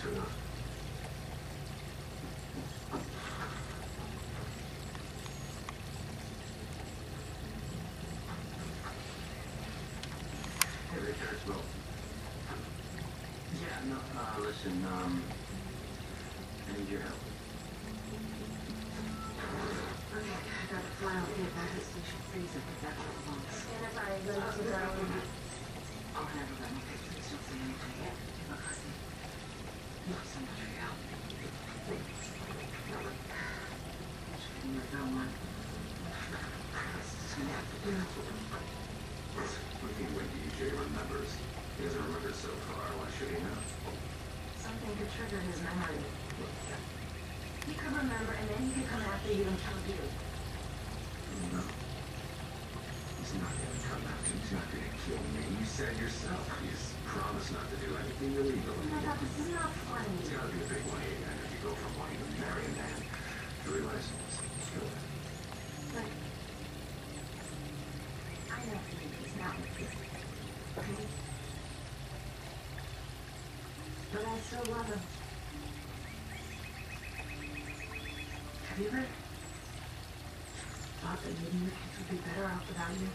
or not. Hey, Richard. Well, yeah, no, listen, I need your help. Okay, I got a file here back at Station Freezer for that once. And if I go to the I'll handle that. Okay, please don't say anything yet. McCarthy. Not so much for your help. Shouldn't let go one. This is gonna have to do. What do you mean when DJ remembers? He hasn't remembered so far. Why should he know? something could trigger his memory. He could remember, and then he could come after you and kill you. No. He's not gonna come after me. He's not gonna kill me. You said yourself. He's promised not to do anything illegal. Oh my God, this is not funny. It's gotta be a big 180 if you go from wanting to marry a man to realizing it's kill him. But I know he's not with you. Okay? But I still love him. Have you ever thought that maybe your kids would be better off without you?